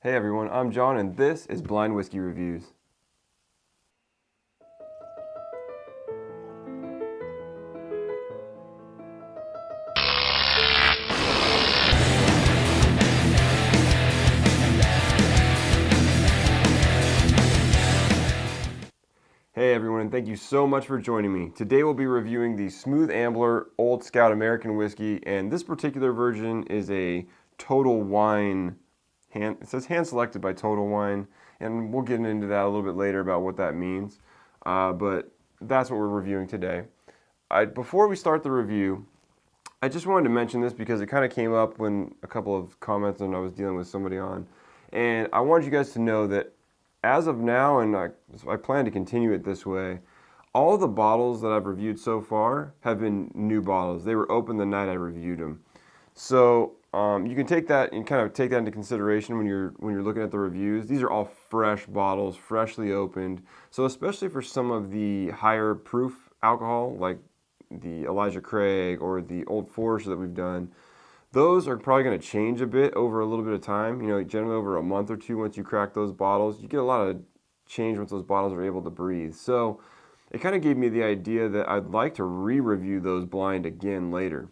Hey everyone, I'm John and this is Blind Whiskey Reviews. Hey everyone, and thank you so much for joining me. Today we'll be reviewing the Smooth Ambler Old Scout American Whiskey, and this particular version is a Total Wine, it says hand selected by Total Wine, and we'll get into that a little bit later about what that means, but that's what we're reviewing today. Before we start the review, I just wanted to mention this because it kind of came up when a couple of comments and I was dealing with somebody on, and I wanted you guys to know that as of now, and I plan to continue it this way, all of the bottles that I've reviewed so far have been new bottles. They were open the night I reviewed them. So you can take that and kind of take that into consideration when you're looking at the reviews. These are all fresh bottles, freshly opened. So especially for some of the higher proof alcohol, like the Elijah Craig or the Old Forester that we've done, those are probably going to change a bit over a little bit of time. You know, generally over a month or two once you crack those bottles, you get a lot of change once those bottles are able to breathe. So it kind of gave me the idea that I'd like to re-review those blind again later.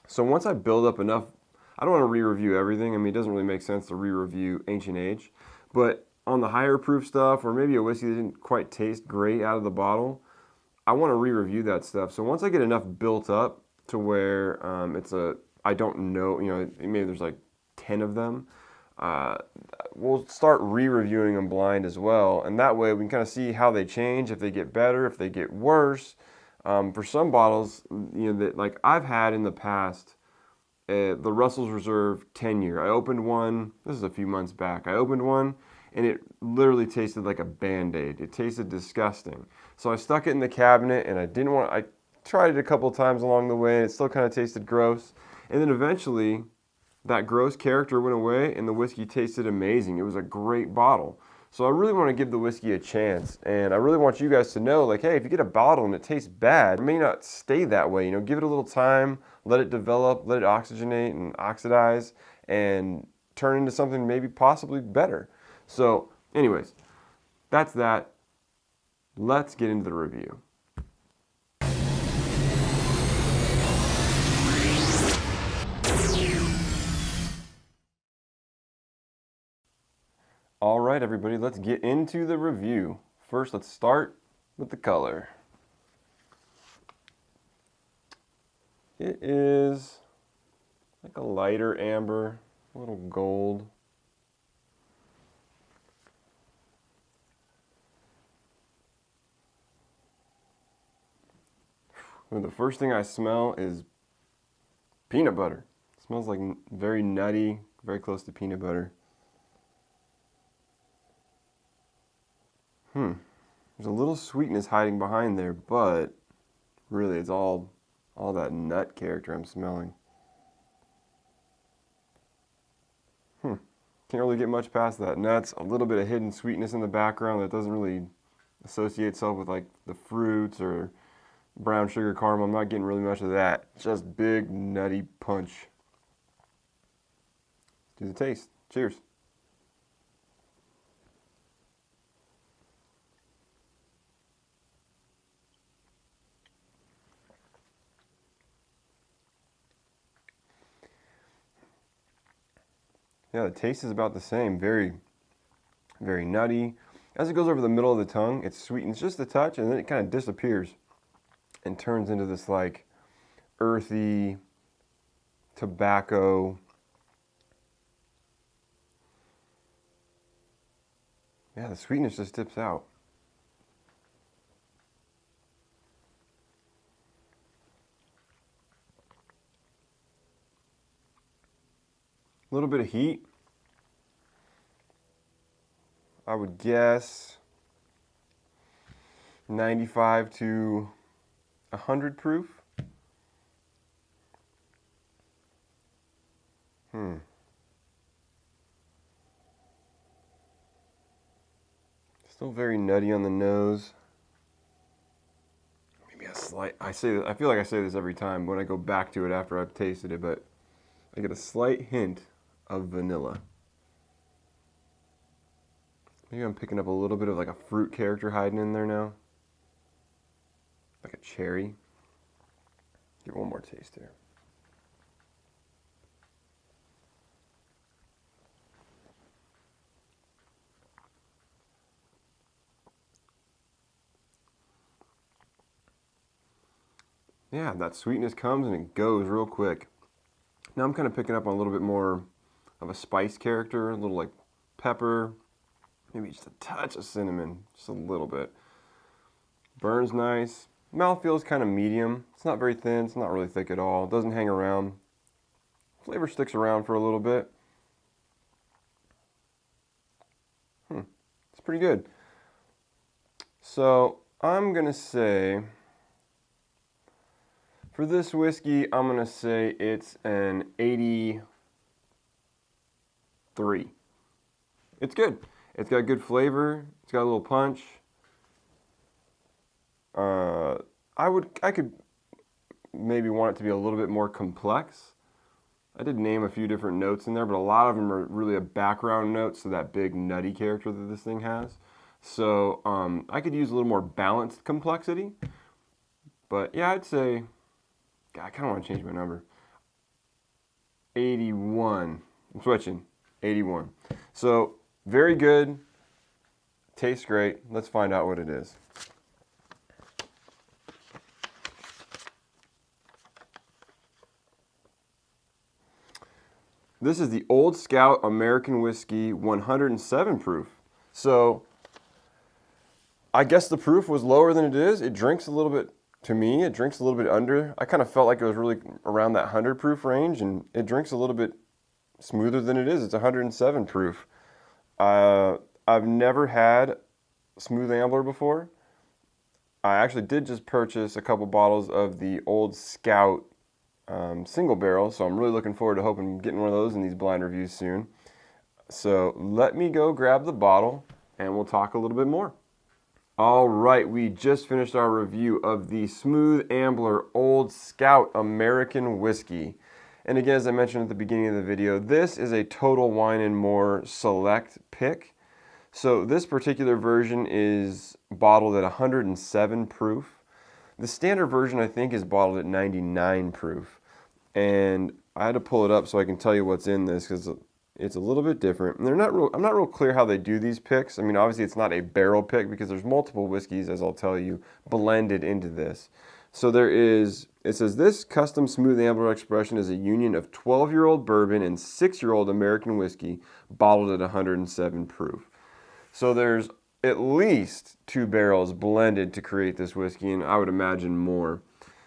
So once I build up enough, I don't want to re-review everything. I mean, it doesn't really make sense to re-review Ancient Age. But on the higher proof stuff, or maybe a whiskey that didn't quite taste great out of the bottle, I want to re-review that stuff. So once I get enough built up to where I don't know, you know, maybe there's like 10 of them, we'll start re-reviewing them blind as well. And that way we can kind of see how they change, if they get better, if they get worse. For some bottles, you know, that like I've had in the past, the Russell's Reserve 10-year. I opened one, this is a few months back. I opened one and it literally tasted like a Band-Aid. It tasted disgusting. So I stuck it in the cabinet and I tried it a couple times along the way and it still kind of tasted gross. And then eventually, that gross character went away and the whiskey tasted amazing. It was a great bottle. So I really want to give the whiskey a chance. And I really want you guys to know, like, hey, if you get a bottle and it tastes bad, it may not stay that way. You know, give it a little time, let it develop, let it oxygenate and oxidize, and turn into something maybe possibly better. So, anyways, that's that. Let's get into the review. All right, everybody, let's get into the review. First, let's start with the color. It is like a lighter amber, a little gold. And the first thing I smell is peanut butter. It smells like very nutty, very close to peanut butter. There's a little sweetness hiding behind there, but really it's all that nut character I'm smelling. Can't really get much past that. Nuts, a little bit of hidden sweetness in the background that doesn't really associate itself with like the fruits or brown sugar caramel. I'm not getting really much of that. Just big nutty punch. Do the taste. Cheers. Yeah, the taste is about the same. Very, very nutty. As it goes over the middle of the tongue, it sweetens just a touch and then it kind of disappears and turns into this like earthy tobacco. Yeah, the sweetness just dips out. A little bit of heat. I would guess 95 to 100 proof. Still very nutty on the nose. Maybe a slight, I feel like I say this every time when I go back to it after I've tasted it, but I get a slight hint of vanilla. Maybe I'm picking up a little bit of like a fruit character hiding in there now. Like a cherry. Give it one more taste here. Yeah, that sweetness comes and it goes real quick. Now I'm kind of picking up on a little bit more of a spice character, a little like pepper, maybe just a touch of cinnamon, just a little bit. Burns nice. Mouthfeel is kind of medium. It's not very thin, it's not really thick at all. It doesn't hang around. Flavor sticks around for a little bit. It's pretty good. So I'm gonna say, for this whiskey, I'm gonna say it's an 83. It's good. It's got good flavor. It's got a little punch. I could maybe want it to be a little bit more complex. I did name a few different notes in there, but a lot of them are really a background notes to that big nutty character that this thing has. So I could use a little more balanced complexity. But yeah, I'd say, God, I kind of want to change my number. 81. I'm switching. 81. So very good. Tastes great. Let's find out what it is. This is the Old Scout American Whiskey 107 proof. So I guess the proof was lower than it is. It drinks a little bit, to me, it drinks a little bit under. I kind of felt like it was really around that 100 proof range, and it drinks a little bit smoother than it is. It's 107 proof. I've never had Smooth Ambler before. I actually did just purchase a couple bottles of the Old Scout single barrel, so I'm really looking forward to hoping getting one of those in these blind reviews soon. So let me go grab the bottle and we'll talk a little bit more. All right, we just finished our review of the Smooth Ambler Old Scout American Whiskey. And again, as I mentioned at the beginning of the video, this is a Total Wine & More select pick. So this particular version is bottled at 107 proof. The standard version, I think, is bottled at 99 proof. And I had to pull it up so I can tell you what's in this because it's a little bit different. And I'm not real clear how they do these picks. I mean, obviously it's not a barrel pick because there's multiple whiskeys, as I'll tell you, blended into this. So it says this custom Smooth Ambler expression is a union of 12-year-old bourbon and 6-year-old American whiskey bottled at 107 proof. So there's at least 2 barrels blended to create this whiskey, and I would imagine more.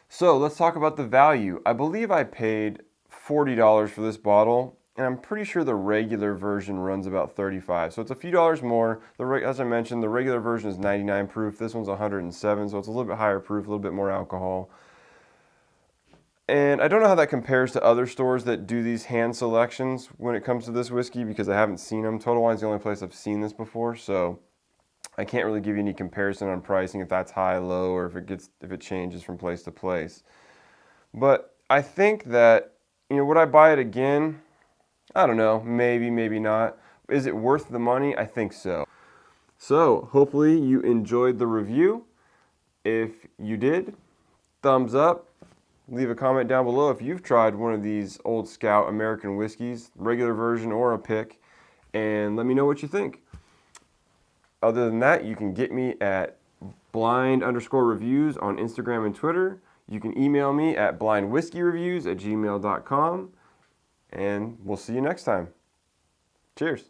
So let's talk about the value. I believe I paid $40 for this bottle, and I'm pretty sure the regular version runs about $35. So it's a few dollars more. As I mentioned, the regular version is 99 proof. This one's 107, so it's a little bit higher proof, a little bit more alcohol. And I don't know how that compares to other stores that do these hand selections when it comes to this whiskey because I haven't seen them. Total Wine's the only place I've seen this before, so I can't really give you any comparison on pricing if that's high, low, or if it changes from place to place. But I think that, would I buy it again? I don't know, maybe, maybe not. Is it worth the money? I think so. So hopefully you enjoyed the review. If you did, thumbs up. Leave a comment down below if you've tried one of these Old Scout American whiskeys, regular version or a pick, and let me know what you think. Other than that, you can get me at blind_reviews on Instagram and Twitter. You can email me at blindwhiskeyreviews@gmail.com. And we'll see you next time. Cheers.